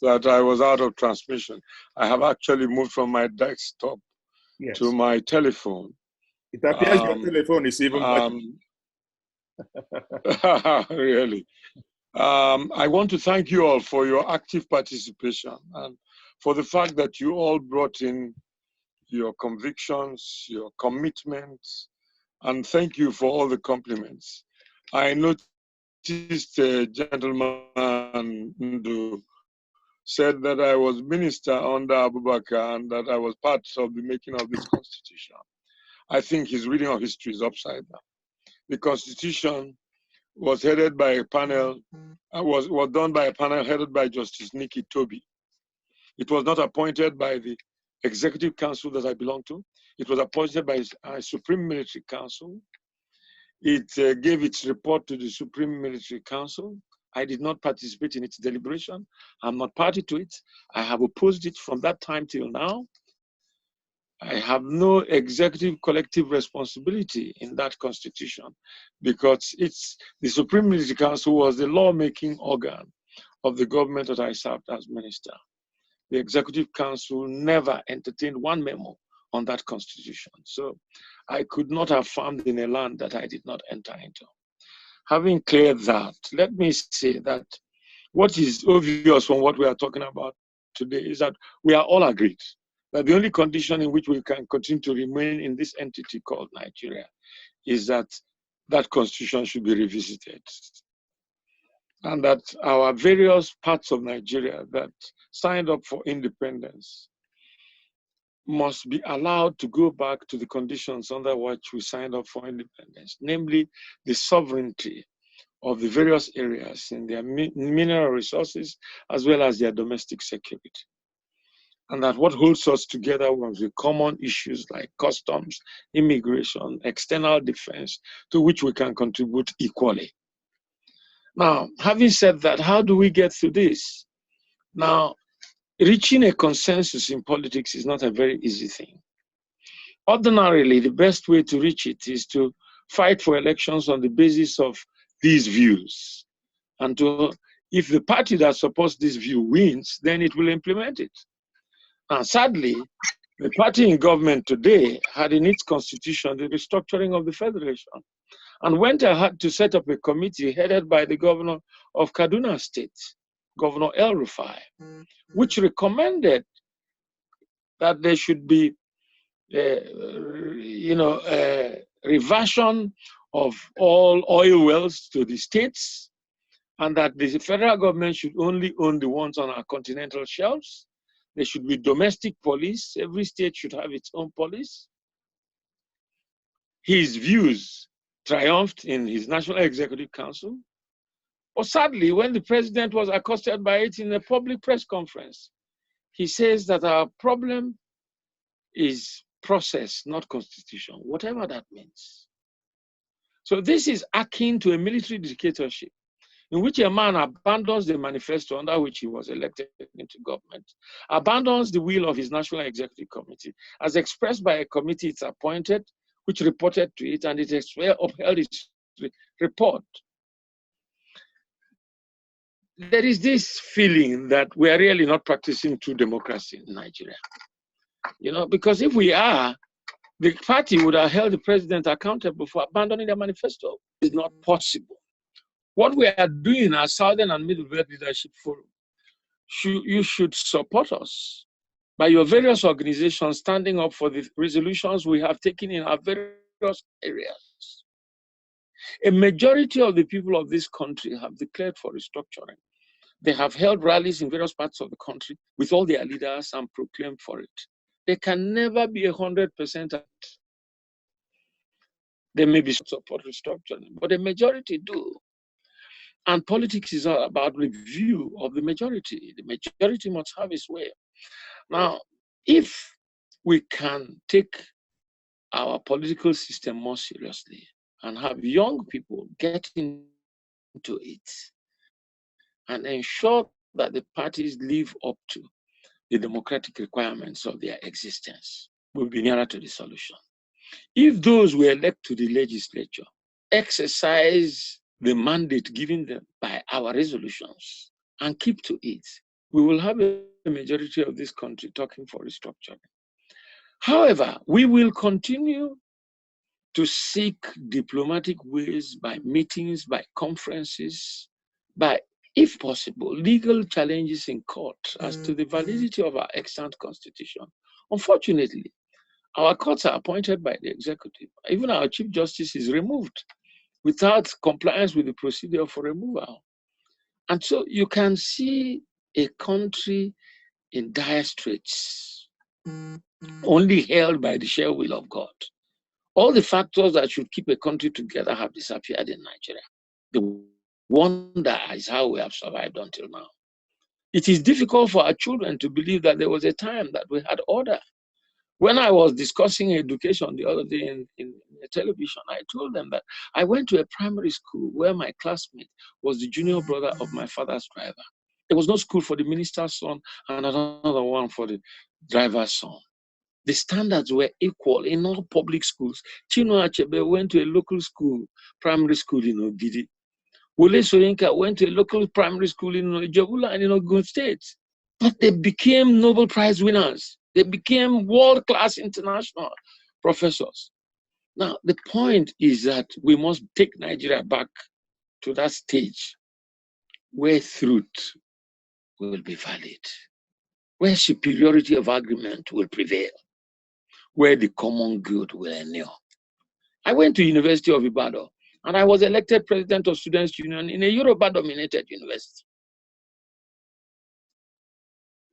that I was out of transmission. I have actually moved from my desktop to my telephone. It appears your telephone is even better. Really. I want to thank you all for your active participation and for the fact that you all brought in your convictions, your commitments, and thank you for all the compliments. I noticed a gentleman who said that I was minister under Abubakar and that I was part of the making of this constitution. I think his reading of history is upside down. The constitution was headed by a panel, was done by a panel headed by Justice Nikki Toby. It was not appointed by the Executive Council that I belong to. It was appointed by a Supreme Military Council. It gave its report to the Supreme Military Council. I did not participate in its deliberation. I'm not party to it. I have opposed it from that time till now. I have no executive collective responsibility in that constitution because the Supreme Military Council was the lawmaking organ of the government that I served as minister. The Executive Council never entertained one memo on that constitution. So I could not have farmed in a land that I did not enter into. Having cleared that, let me say that what is obvious from what we are talking about today is that we are all agreed that the only condition in which we can continue to remain in this entity called Nigeria is that that constitution should be revisited. And that our various parts of Nigeria that signed up for independence must be allowed to go back to the conditions under which we signed up for independence, namely the sovereignty of the various areas in their mineral resources as well as their domestic security. And that what holds us together was the common issues like customs, immigration, external defense, to which we can contribute equally. Now, having said that, how do we get through this? Now, reaching a consensus in politics is not a very easy thing. Ordinarily, the best way to reach it is to fight for elections on the basis of these views. And if the party that supports this view wins, then it will implement it. And sadly, the party in government today had in its constitution the restructuring of the federation and went ahead to set up a committee headed by the governor of Kaduna State, Governor El-Rufai, which recommended that there should be reversion of all oil wells to the states, and that the federal government should only own the ones on our continental shelves. There should be domestic police. Every state should have its own police. His views triumphed in his National Executive Council. But sadly, when the president was accosted by it in a public press conference, he says that our problem is process, not constitution, whatever that means. So this is akin to a military dictatorship in which a man abandons the manifesto under which he was elected into government, abandons the will of his National Executive Committee, as expressed by a committee it's appointed, which reported to it, and it upheld its report. There is this feeling that we are really not practicing true democracy in Nigeria. Because if we are, the party would have held the president accountable for abandoning the manifesto. It's not possible. What we are doing as Southern and Middle Belt Leadership Forum, you should support us by your various organizations standing up for the resolutions we have taken in our various areas. A majority of the people of this country have declared for restructuring. They have held rallies in various parts of the country with all their leaders and proclaimed for it. They can never be 100%. They may be support restructuring, but the majority do. And politics is all about review of the majority. The majority must have its way. Now, if we can take our political system more seriously and have young people get into it and ensure that the parties live up to the democratic requirements of their existence, we'll be nearer to the solution. If those we elect to the legislature exercise the mandate given them by our resolutions and keep to it, we will have a majority of this country talking for restructuring. However, we will continue to seek diplomatic ways by meetings, by conferences, by, if possible, legal challenges in court as to the validity of our extant constitution. Unfortunately, our courts are appointed by the executive. Even our Chief Justice is removed without compliance with the procedure for removal. And so you can see a country in dire straits, only held by the sheer will of God. All the factors that should keep a country together have disappeared in Nigeria. The wonder is how we have survived until now. It is difficult for our children to believe that there was a time that we had order. When I was discussing education the other day in the television, I told them that I went to a primary school where my classmate was the junior brother of my father's driver. There was no school for the minister's son and another one for the driver's son. The standards were equal in all public schools. Chinua Achebe went to a local school, primary school in Ogidi. Wole Soyinka went to a local primary school in Ijebula and in Ogun State. But they became Nobel Prize winners. They became world-class international professors. Now, the point is that we must take Nigeria back to that stage where truth will be valid, where superiority of argument will prevail, where the common good will endure. I went to University of Ibadan, and I was elected president of Students' Union in a Yoruba-dominated university.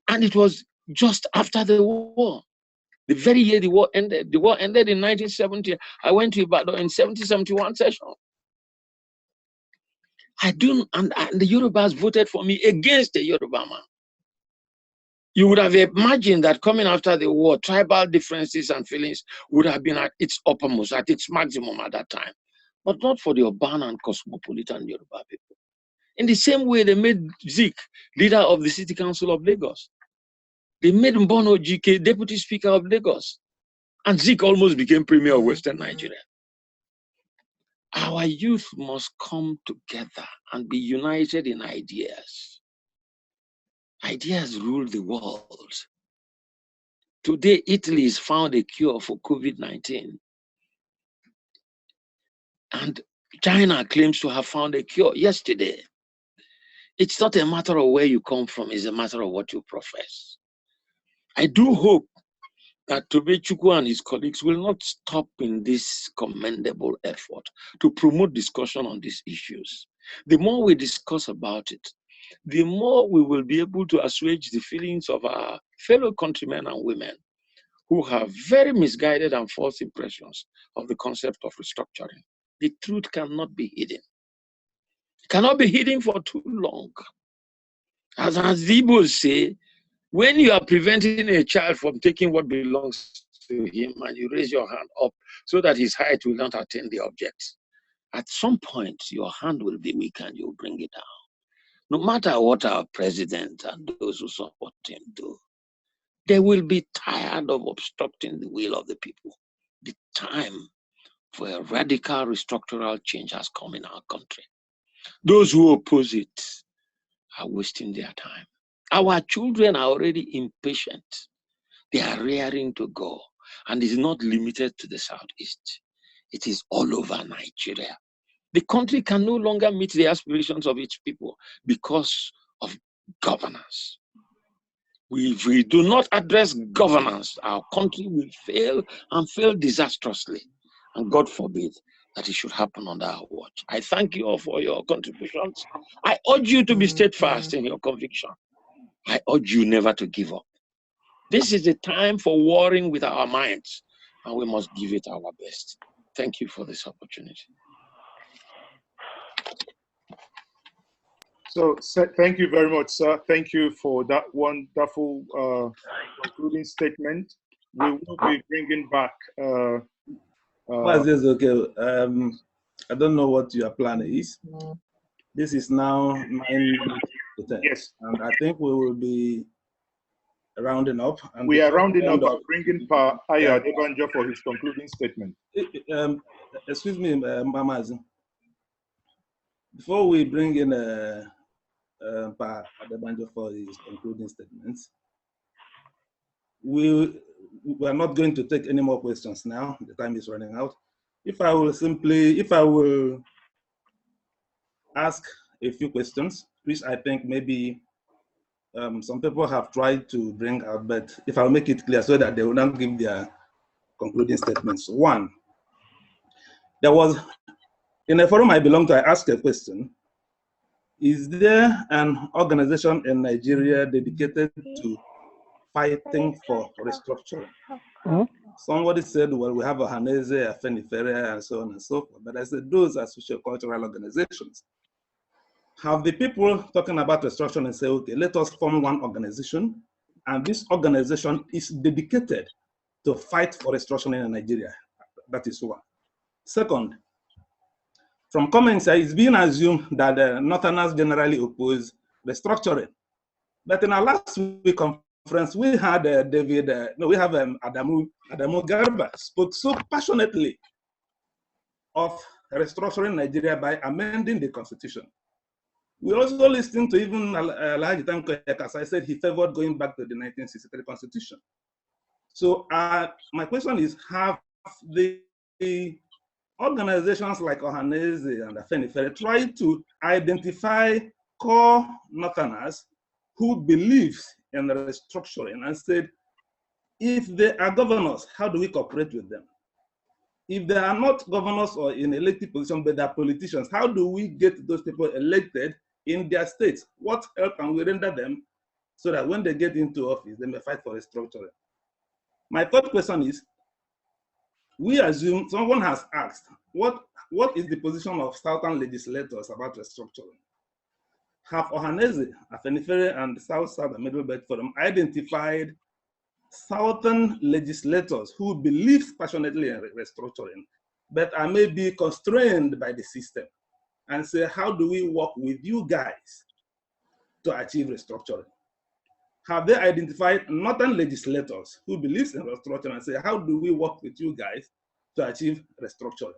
And it was just after the war. The very year the war ended. The war ended in 1970. I went to Ibadan in 70-71 session. And the Yorubas voted for me against the Yoruba man. You would have imagined that coming after the war, tribal differences and feelings would have been at its uppermost, at its maximum at that time. But not for the urban and cosmopolitan Yoruba people. In the same way, they made Zik leader of the City Council of Lagos. They made Mbono GK deputy speaker of Lagos. And Zik almost became premier of Western Nigeria. Our youth must come together and be united in ideas. Ideas rule the world. Today, Italy has found a cure for COVID-19. And China claims to have found a cure yesterday. It's not a matter of where you come from, it's a matter of what you profess. I do hope that Tobechukwu and his colleagues will not stop in this commendable effort to promote discussion on these issues. The more we discuss about it, the more we will be able to assuage the feelings of our fellow countrymen and women who have very misguided and false impressions of the concept of restructuring. The truth cannot be hidden. It cannot be hidden for too long. As the Igbos say, when you are preventing a child from taking what belongs to him and you raise your hand up so that his height will not attain the object, at some point your hand will be weak and you'll bring it down. No matter what our president and those who support him do, they will be tired of obstructing the will of the people. The time for a radical restructural change has come in our country. Those who oppose it are wasting their time. Our children are already impatient. They are rearing to go. And it's not limited to the Southeast. It is all over Nigeria. The country can no longer meet the aspirations of its people because of governance. If we do not address governance, our country will fail and fail disastrously. And God forbid that it should happen under our watch. I thank you all for your contributions. I urge you to be steadfast in your conviction. I urge you never to give up. This is the time for warring with our minds, and we must give it our best. Thank you for this opportunity. So thank you very much, sir. Thank you for that wonderful concluding statement. We will be bringing back. What's this? Okay. I don't know what your plan is. This is now 9 minutes to 10. Yes. And I think we will be rounding up. And we are rounding up and bringing Pa Adebanjo for his concluding statement. Excuse me, Mama. Before we bring in Pa Adebanjo for his concluding statements. We are not going to take any more questions now. The time is running out. If I will ask a few questions, which I think maybe some people have tried to bring out, but if I'll make it clear so that they will not give their concluding statements. One, there was, in a forum I belong to, I asked a question. Is there an organization in Nigeria dedicated to fighting for restructuring? Somebody said, well, we have Ohaneze, Afenifere, and so on and so forth. But I said, those are socio-cultural organizations. Have the people talking about restructuring and say, okay, let us form one organization, and this organization is dedicated to fight for restructuring in Nigeria. That is one. Second, from comments, it's being assumed that the Northerners generally oppose restructuring. But in our last week conference, we had Adamu Garba spoke so passionately of restructuring Nigeria by amending the constitution. We also listened to even Alhaji Tanko, as I said, he favored going back to the 1963 constitution. So my question is, have the organizations like Ohaneze and Afenifere tried to identify core Northerners who believe in restructuring and said, if they are governors, how do we cooperate with them? If they are not governors or in elected position, but they are politicians, how do we get those people elected in their states? What help can we render them so that when they get into office, they may fight for restructuring? My third question is, we assume someone has asked, what is the position of Southern legislators about restructuring? Have Ohaneze, Afenifere, and South and Middle Belt Forum identified Southern legislators who believe passionately in restructuring, but are maybe constrained by the system, and say, how do we work with you guys to achieve restructuring? Have they identified Northern legislators who believe in restructuring and say, how do we work with you guys to achieve restructuring?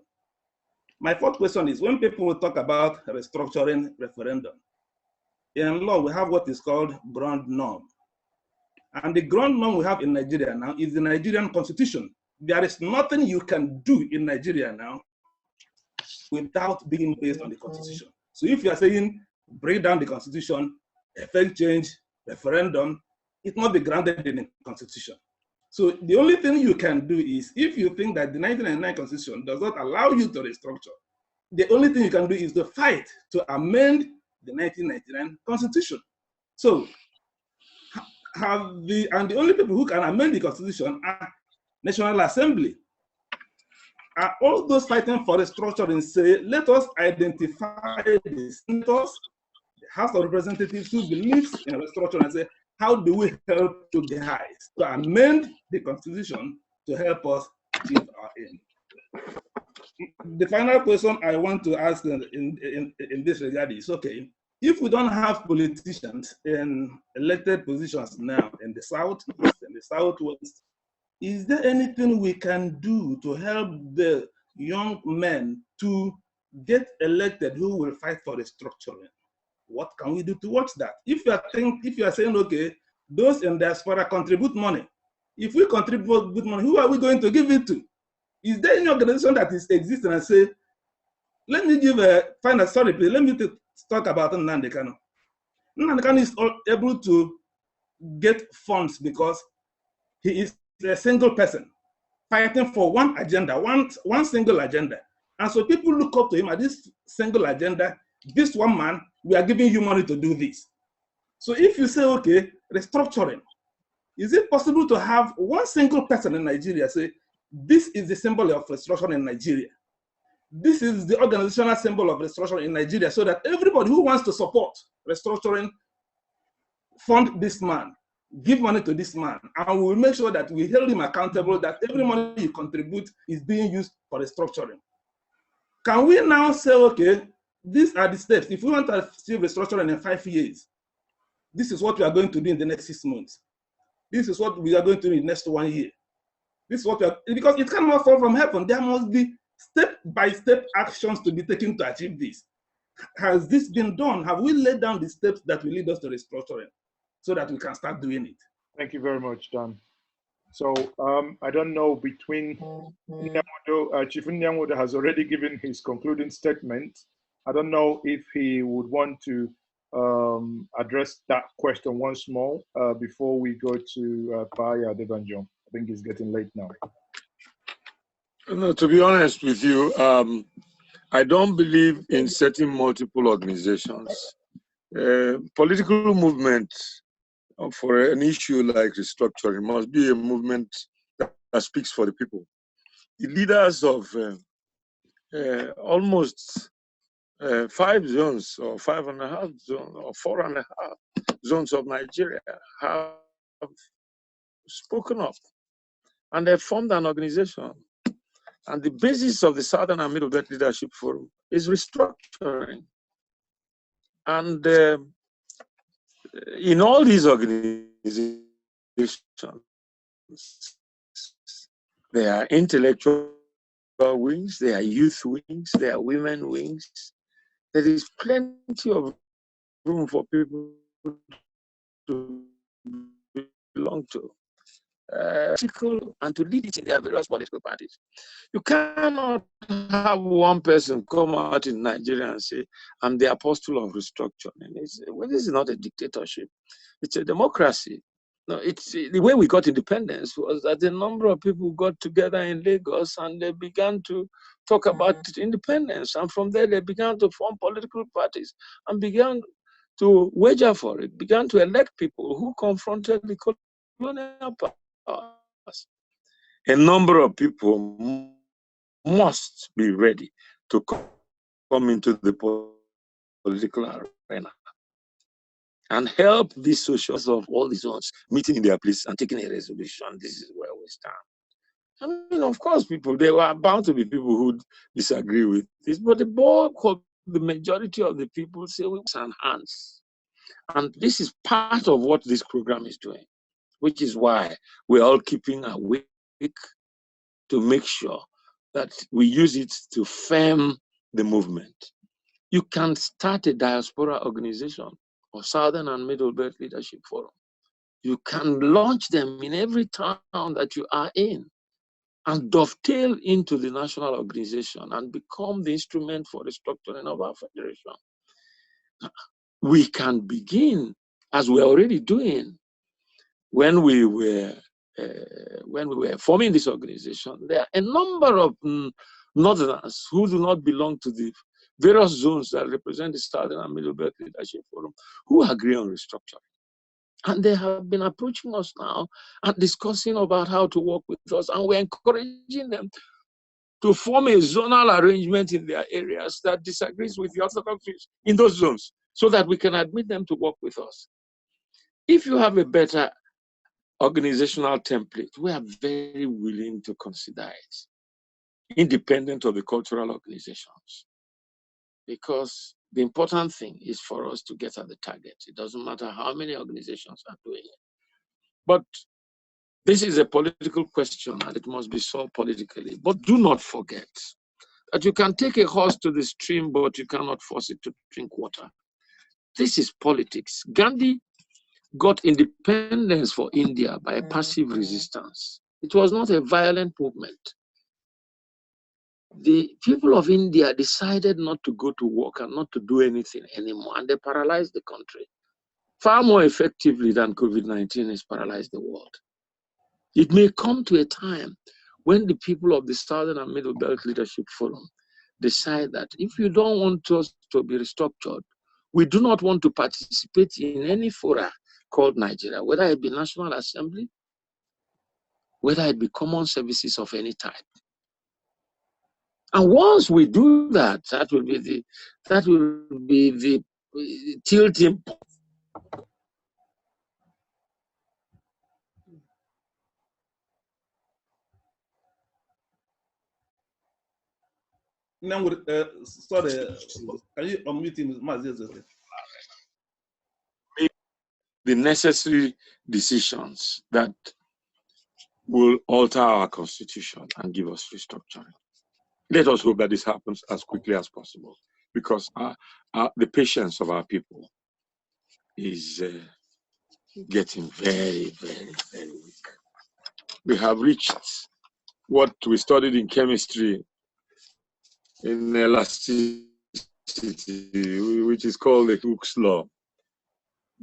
My fourth question is, when people talk about restructuring referendum, in law, we have what is called ground norm. And the ground norm we have in Nigeria now is the Nigerian constitution. There is nothing you can do in Nigeria now without being based on the constitution. So if you are saying, break down the constitution, effect change, referendum, it must be grounded in the constitution. So the only thing you can do is, if you think that the 1999 constitution does not allow you to restructure, the only thing you can do is to fight to amend the 1999 constitution. So the only people who can amend the constitution are National Assembly. Are all those fighting for restructuring say, let us identify the senators, the House of Representatives who believes in restructuring, and say, how do we help you guys to amend the constitution to help us achieve our aim? The final question I want to ask in this regard is, okay, if we don't have politicians in elected positions now in the South, in the Southwest, is there anything we can do to help the young men to get elected who will fight for restructuring? What can we do towards that? If you are saying, okay, those in diaspora contribute money, if we contribute money, who are we going to give it to? Is there any organization that is existing and say, let me give a final, sorry, please, let me talk about Nnamdi Kanu. Nnamdi Kanu is able to get funds because he is a single person fighting for one agenda, one single agenda. And so people look up to him at this single agenda. This one man, we are giving you money to do this. So if you say, okay, restructuring, is it possible to have one single person in Nigeria say, this is the symbol of restructuring in Nigeria. This is the organizational symbol of restructuring in Nigeria, so that everybody who wants to support restructuring, fund this man, give money to this man, and we will make sure that we hold him accountable, that every money you contribute is being used for restructuring. Can we now say, okay, these are the steps. If we want to achieve restructuring in 5 years, this is what we are going to do in the next 6 months. This is what we are going to do in the next 1 year. This is what we are, because it cannot fall from heaven. There must be step-by-step actions to be taken to achieve this. Has this been done? Have we laid down the steps that will lead us to restructuring so that we can start doing it? Thank you very much, Dan. So I don't know, between Nnia Nwodo, Chief Nnia Nwodo has already given his concluding statement. I don't know if he would want to address that question once more before we go to Paya Devanjon. I think it's getting late now. No, to be honest with you, I don't believe in setting multiple organizations. Political movement for an issue like restructuring must be a movement that speaks for the people. The leaders of almost 5 zones or 5.5 zones or 4.5 zones of Nigeria have spoken up, and they formed an organization. And the basis of the Southern and Middle Belt Leadership Forum is restructuring. And in all these organizations, there are intellectual wings, there are youth wings, there are women wings. There is plenty of room for people to belong to. And to lead it in their various political parties. You cannot have one person come out in Nigeria and say, I'm the apostle of restructuring. Well, this is not a dictatorship. It's a democracy. No, it's the way we got independence was that a number of people got together in Lagos and they began to talk about independence. And from there, they began to form political parties and began to wager for it, began to elect people who confronted the colonial powers. A number of people must be ready to come into the political arena and help these socials of all these zones meeting in their place and taking a resolution. This is where we stand. I mean, of course, there were bound to be people who disagree with this, but the bulk of the majority of the people say we want hands. And this is part of what this program is doing, which is why we're all keeping awake to make sure that we use it to firm the movement. You can start a diaspora organization or Southern and Middle Belt Leadership Forum. You can launch them in every town that you are in and dovetail into the national organization and become the instrument for the restructuring of our federation. We can begin, as we're already doing, when we were forming this organization. There are a number of Northerners who do not belong to the various zones that represent the Southern and Middle Belt Leadership Forum who agree on restructuring. And they have been approaching us now and discussing about how to work with us. And we're encouraging them to form a zonal arrangement in their areas that disagrees with the orthodoxies in those zones so that we can admit them to work with us. If you have a better organizational template, we are very willing to consider it, independent of the cultural organizations. Because the important thing is for us to get at the target. It doesn't matter how many organizations are doing it. But this is a political question and it must be solved politically. But do not forget that you can take a horse to the stream, but you cannot force it to drink water. This is politics. Gandhi got independence for India by a passive resistance. It was not a violent movement. The people of India decided not to go to work and not to do anything anymore, and they paralyzed the country far more effectively than COVID-19 has paralyzed the world. It may come to a time when the people of the Southern and Middle Belt Leadership Forum decide that if you don't want us to be restructured, we do not want to participate in any fora called Nigeria, whether it be National Assembly, whether it be common services of any type. And once we do that, that will be the tilting point. Sorry, can you unmute him? Make the necessary decisions that will alter our constitution and give us restructuring. Let us hope that this happens as quickly as possible. because the patience of our people is getting very, very, very weak. We have reached what we studied in chemistry in elasticity, which is called the Hooke's law.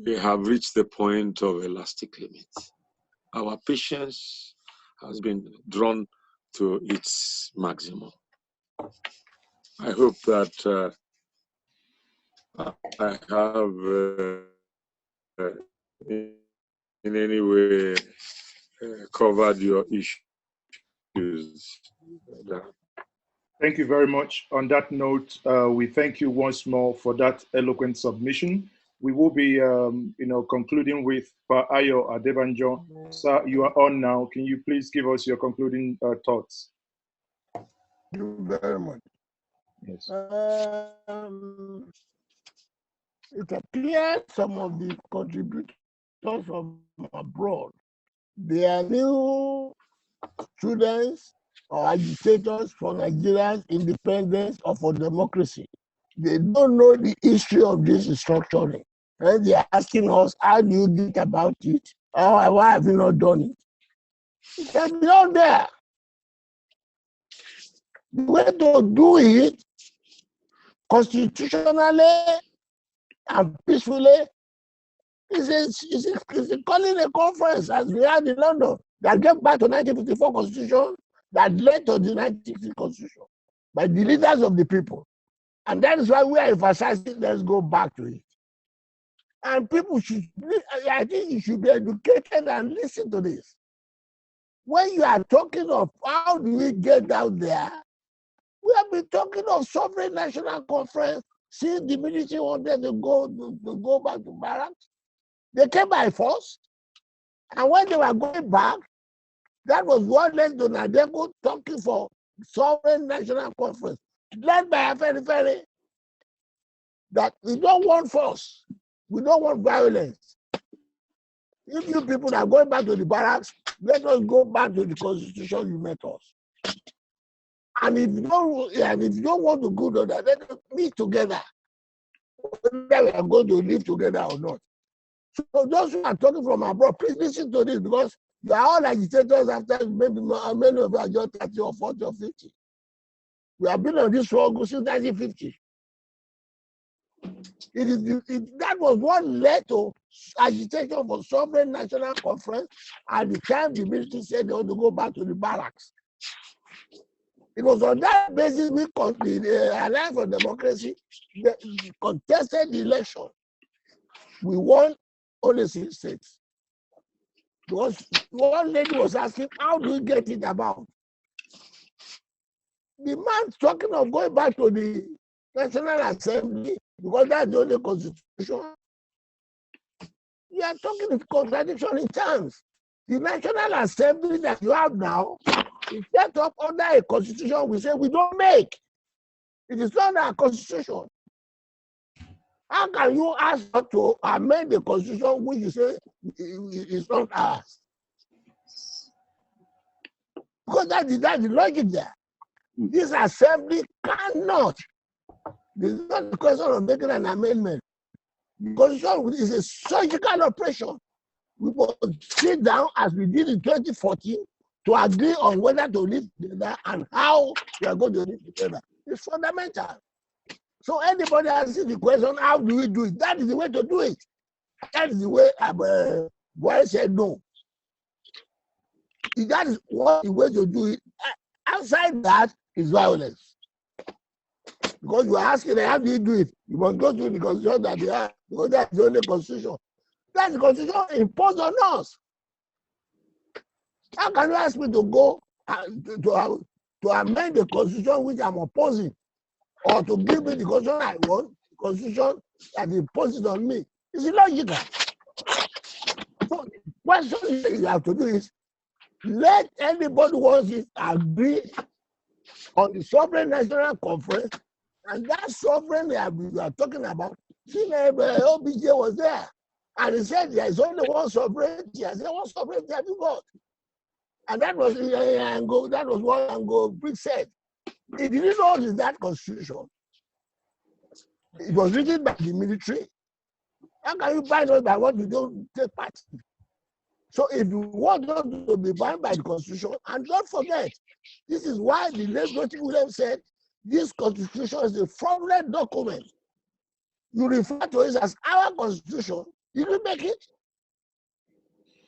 We have reached the point of elastic limit. Our patience has been drawn to its maximum. I hope that I have in any way covered your issues. Thank you very much. On that note, we thank you once more for that eloquent submission. We will be, concluding with Ayo Adebanjo. Sir, you are on now. Can you please give us your concluding thoughts? Thank you very much. Yes. It appears some of the contributors from abroad, they are new students or agitators for Nigeria's independence or for democracy. They don't know the history of this restructuring. And they're asking us, how do you get about it? Or why have you not done it? It can be out there. The way to do it constitutionally and peacefully is calling a conference as we had in London that get back to 1954 Constitution that led to the 1960 Constitution by the leaders of the people. And that is why we are emphasizing, let's go back to it. And people should, I think you should be educated and listen to this. When you are talking of how do we get out there, we have been talking of sovereign national conference since the military wanted to go back to barracks. They came by force. And when they were going back, that was what led to Nadeko talking for sovereign national conference, led by a very, that we don't want force. We don't want violence. If you people are going back to the barracks, let us go back to the constitution you met us. And if you don't want to go to that, let us meet together. Whether we are going to live together or not. So those who are talking from abroad, please listen to this, because you are all agitators after maybe many of you are just 30 or 40 or 50. We have been on this struggle since 1950. That was what led to agitation for sovereign national conference at the time the military said they want to go back to the barracks. It was on that basis we the Alliance for Democracy contested the election. We won only 6 states. Because one lady was asking, how do we get it about? The man talking of going back to the National Assembly, because that's the only constitution. You are talking of contradiction in terms. The National Assembly that you have now is set up under a constitution we say we don't make. It is not our constitution. How can you ask us to amend the constitution which you say is not ours? Because that is the logic there. This assembly cannot. This is not a question of making an amendment. The constitution is a surgical operation. We will sit down as we did in 2014 to agree on whether to live together and how we are going to live together. It's fundamental. So anybody asking the question, how do we do it? That is the way to do it. That is the way Buhari said no. That is what the way to do it. Outside that is violence. Because you are asking, how do you do it? You must go to the constitution that they have, because that's the only constitution. That's the constitution imposed on us. How can you ask me to go to amend the constitution which I'm opposing, or to give me the constitution I want, the constitution that imposes on me? It's illogical. So the question you have to do is, let anybody who wants it agree on the sovereign national conference, and that sovereign we are talking about, OBJ was there, and he said there is only one sovereignty. I said, what sovereignty have you got? And that was what Ango Brick said. He didn't know it is that constitution. It was written by the military. How can you bind us by what you don't take part in? So if you want us to be bound by the Constitution, and don't forget, this is why the late William said, this Constitution is a fraudulent document. You refer to it as our Constitution, you will make it.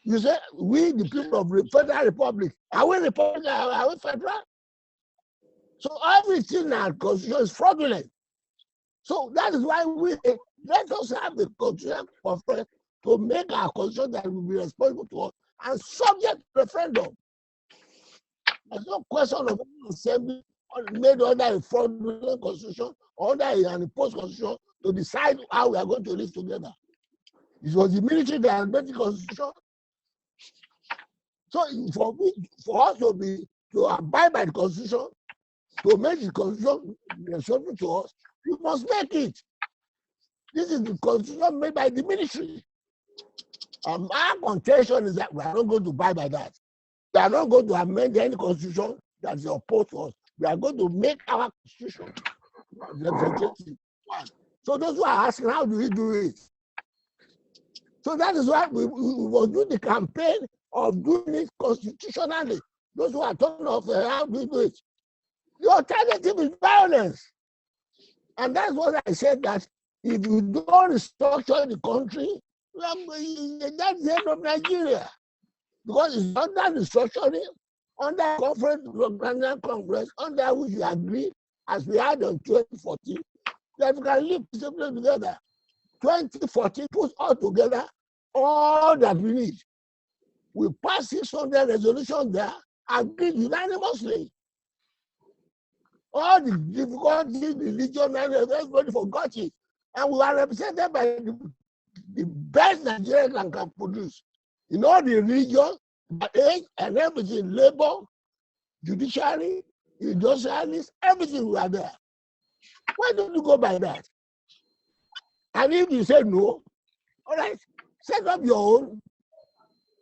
You say, we, the people of the Federal Republic, are we Republic, are we federal? So everything in our Constitution is fraudulent. So that is why we let us have the Constitution conference to make our Constitution that will be responsible to us and subject to referendum. There's no question of assembly made under a fraudulent constitution or under an imposed constitution to decide how we are going to live together. It was the military that made the constitution. So for us to abide by the constitution, to make the constitution responsible to us, we must make it. This is the constitution made by the military. Our contention is that we are not going to abide by that. We are not going to amend any constitution that is opposed to us. We are going to make our constitution representative. So those who are asking, how do we do it? So that is why we will do the campaign of doing it constitutionally. Those who are talking of how do we do it? The alternative is violence. And that's what I said, that if you don't restructure the country, that's the end of Nigeria. Because it's under restructuring, under Congress, under which we agree, as we had on 2014, that we can live peaceably together. 2014 puts all together all that we need. We passed 600 resolutions there, agreed unanimously. All the difficulties, religion, and everybody forgot it. And we are represented by the best Nigerian can produce. In all the regions, age and everything, labor, judiciary, industrialists, everything we are there. Why don't you go by that? And if you say no, all right, set up your own.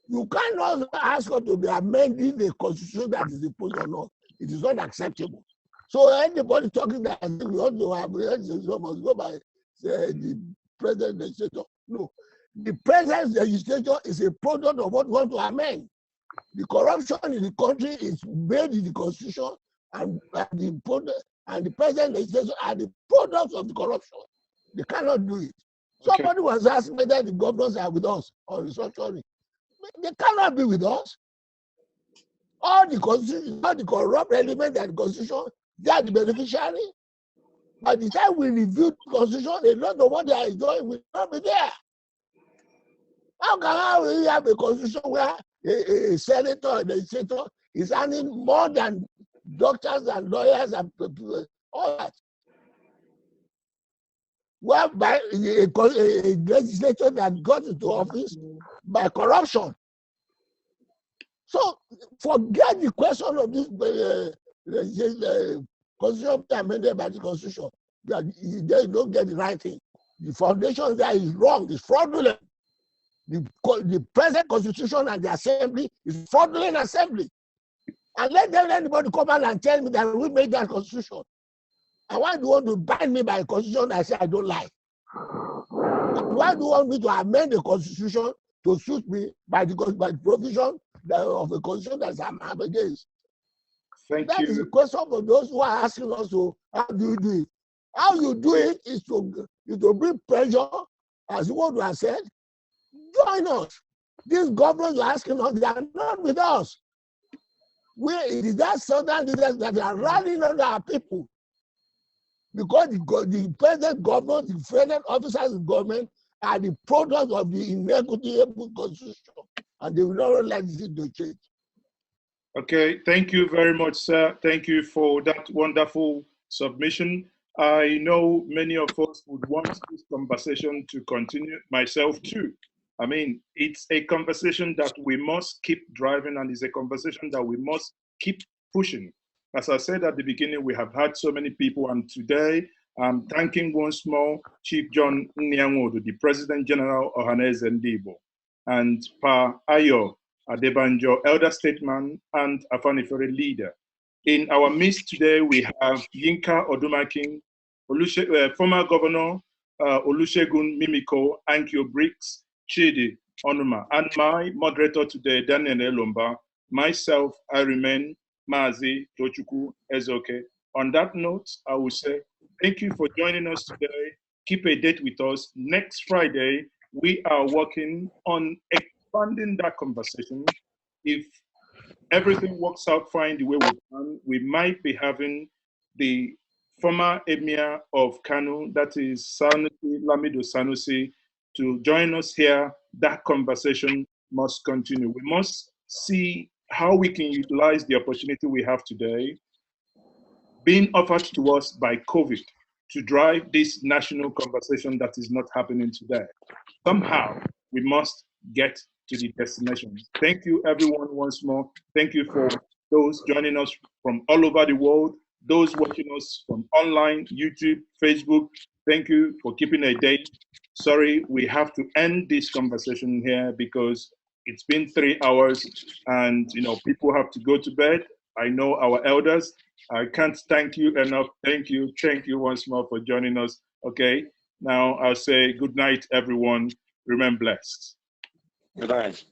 You cannot ask us to be amending the constitution that is imposed on us. It is not acceptable. So anybody talking that we ought to have must go by the present legislature. No. The present legislature is a product of what we want to amend. The corruption in the country is made in the constitution, and the present legislation are the products of the corruption. They cannot do it. Okay. Somebody was asking whether the governors are with us on restructuring. They cannot be with us. All the constitution, all the corrupt elements and the constitution, they are the beneficiary. By the time we review the constitution, a lot of what they are doing will not be there. How can we have a constitution where a senator or a legislator is earning more than doctors and lawyers and all that? Well, by a legislator that got into office by corruption. So forget the question of this constitution amended by the constitution. They don't get the right thing. The foundation there is wrong, it's fraudulent. The present constitution and the assembly is fraudulent assembly. And let anybody come out and tell me that we made that constitution. And why do you want to bind me by a constitution I say I don't like? Why do you want me to amend the constitution to suit me by the provision of a constitution that I'm against? That is a question for those who are asking us to, how do you do it? How you do it is to bring pressure, as what we have said. Join us. These governors are asking us, they are not with us. It is that southern leaders that are rallying on our people. Because the present government, the present officers in government are the product of the inequitable constitution. And they will not let this to change. Okay, thank you very much, sir. Thank you for that wonderful submission. I know many of us would want this conversation to continue, myself too. I mean, it's a conversation that we must keep driving, and it's a conversation that we must keep pushing. As I said at the beginning, we have had so many people, and today I'm thanking once more Chief John Nnia Nwodo, the President General Ohaneze Igbo, and Pa Ayo Adebanjo, Elder Statesman and Afanifere Leader. In our midst today, we have Yinka Odumakin former Governor Olusegun Mimiko, Ankyo Briggs, Chidi Onuma, and my moderator today, Daniel Elomba. Myself, I remain Mazi Tochukwu Ezoke. On that note, I will say thank you for joining us today. Keep a date with us. Next Friday, we are working on expanding that conversation. If everything works out fine the way we plan, we might be having the former Emir of Kano, that is Sanusi, Lamido Sanusi, to join us here. That conversation must continue. We must see how we can utilize the opportunity we have today being offered to us by COVID to drive this national conversation that is not happening today. Somehow, we must get to the destination. Thank you, everyone, once more. Thank you for those joining us from all over the world, those watching us from online, YouTube, Facebook. Thank you for keeping a date. Sorry, we have to end this conversation here because it's been 3 hours and people have to go to bed. I know our elders. I can't thank you enough. Thank you once more for joining us. Okay, now I'll say good night, everyone. Remain blessed. Good night.